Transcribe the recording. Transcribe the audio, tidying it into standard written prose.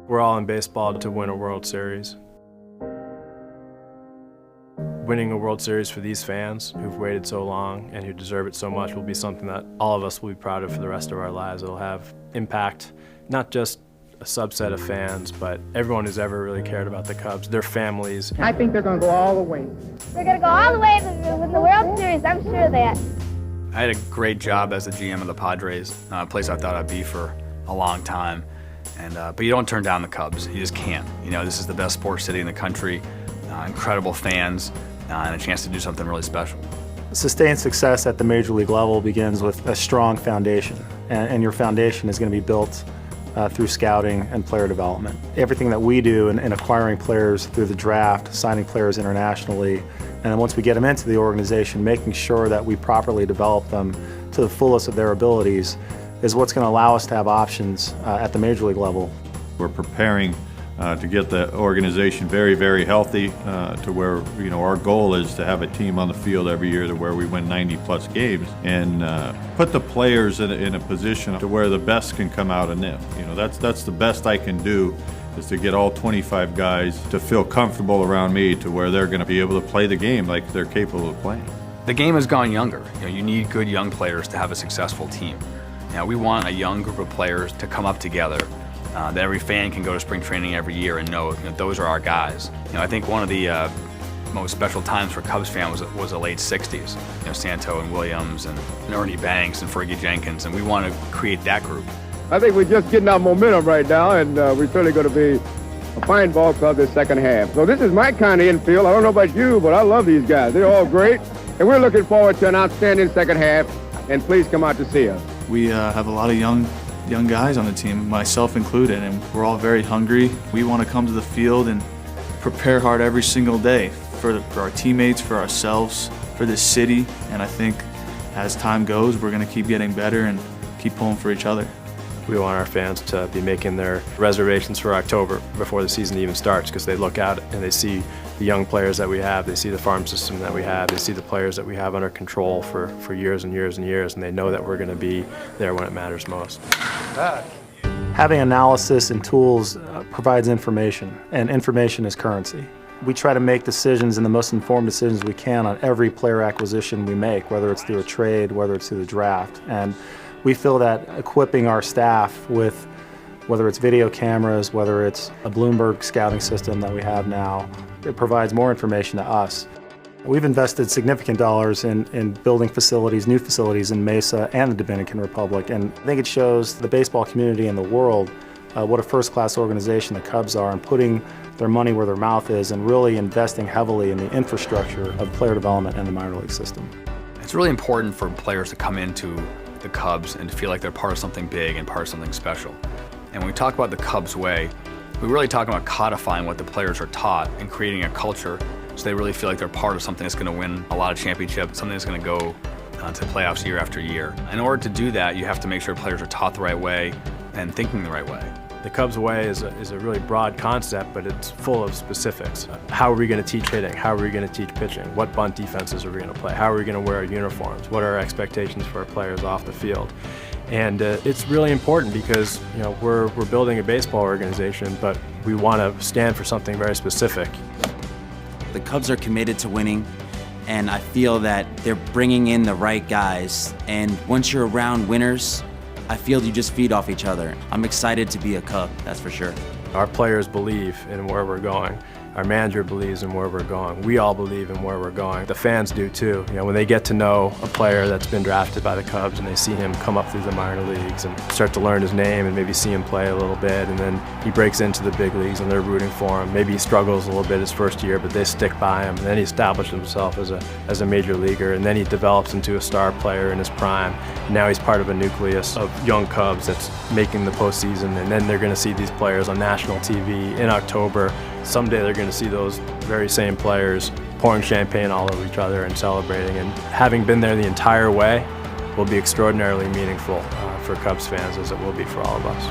We're all in baseball to win a World Series. Winning a World Series for these fans who've waited so long and who deserve it so much will be something that all of us will be proud of for the rest of our lives. It'll have impact, not just a subset of fans, but everyone who's ever really cared about the Cubs, their families. I think they're going to go all the way. We're going to go all the way with the World Series, I'm sure of that. I had a great job as the GM of the Padres, a place I thought I'd be for a long time. But you don't turn down the Cubs. You just can't. You know, this is the best sports city in the country, incredible fans, and a chance to do something really special. Sustained success at the major league level begins with a strong foundation, and your foundation is going to be built through scouting and player development. Everything that we do in acquiring players through the draft, signing players internationally, and then once we get them into the organization, making sure that we properly develop them to the fullest of their abilities is what's going to allow us to have options at the major league level. We're preparing to get the organization very, very healthy to where, you know, our goal is to have a team on the field every year to where we win 90-plus games and put the players in a position to where the best can come out of NIF. You know, that's the best I can do, is to get all 25 guys to feel comfortable around me to where they're going to be able to play the game like they're capable of playing. The game has gone younger. You know, you need good young players to have a successful team. You know, we want a young group of players to come up together, that every fan can go to spring training every year and know, those are our guys. You know, I think one of the most special times for Cubs fans was the late 60s. You know, Santo and Williams and Ernie Banks and Fergie Jenkins, and we want to create that group. I think we're just getting our momentum right now, and we're certainly going to be a fine ball club this second half. So this is my kind of infield. I don't know about you, but I love these guys. They're all great, and we're looking forward to an outstanding second half, and please come out to see us. We have a lot of young guys on the team, myself included, and we're all very hungry. We want to come to the field and prepare hard every single day for our teammates, for ourselves, for this city, and I think as time goes, we're going to keep getting better and keep pulling for each other. We want our fans to be making their reservations for October before the season even starts, because they look out and they see the young players that we have, they see the farm system that we have, they see the players that we have under control for years and years and years, and they know that we're going to be there when it matters most. Having analysis and tools provides information, and information is currency. We try to make decisions, and the most informed decisions we can, on every player acquisition we make, whether it's through a trade, whether it's through the draft. And we feel that equipping our staff with, whether it's video cameras, whether it's a Bloomberg scouting system that we have now, it provides more information to us. We've invested significant dollars in building facilities, new facilities in Mesa and the Dominican Republic, and I think it shows the baseball community and the world what a first-class organization the Cubs are, and putting their money where their mouth is and really investing heavily in the infrastructure of player development and the minor league system. It's really important for players to come into the Cubs and to feel like they're part of something big and part of something special. And when we talk about the Cubs way, we really talk about codifying what the players are taught and creating a culture so they really feel like they're part of something that's going to win a lot of championships, something that's going to go to the playoffs year after year. In order to do that, you have to make sure players are taught the right way and thinking the right way. The Cubs way is a really broad concept, but it's full of specifics. How are we going to teach hitting? How are we going to teach pitching? What bunt defenses are we going to play? How are we going to wear our uniforms? What are our expectations for our players off the field? And it's really important because, you know, we're building a baseball organization, but we want to stand for something very specific. The Cubs are committed to winning, and I feel that they're bringing in the right guys. And once you're around winners, I feel you just feed off each other. I'm excited to be a Cub, that's for sure. Our players believe in where we're going. Our manager believes in where we're going. We all believe in where we're going. The fans do too. You know, when they get to know a player that's been drafted by the Cubs and they see him come up through the minor leagues and start to learn his name and maybe see him play a little bit, and then he breaks into the big leagues and they're rooting for him. Maybe he struggles a little bit his first year, but they stick by him, and then he establishes himself as a major leaguer, and then he develops into a star player in his prime. And now he's part of a nucleus of young Cubs that's making the postseason, and then they're going to see these players on national TV in October. Someday they're going to see those very same players pouring champagne all over each other and celebrating. And having been there the entire way will be extraordinarily meaningful for Cubs fans, as it will be for all of us.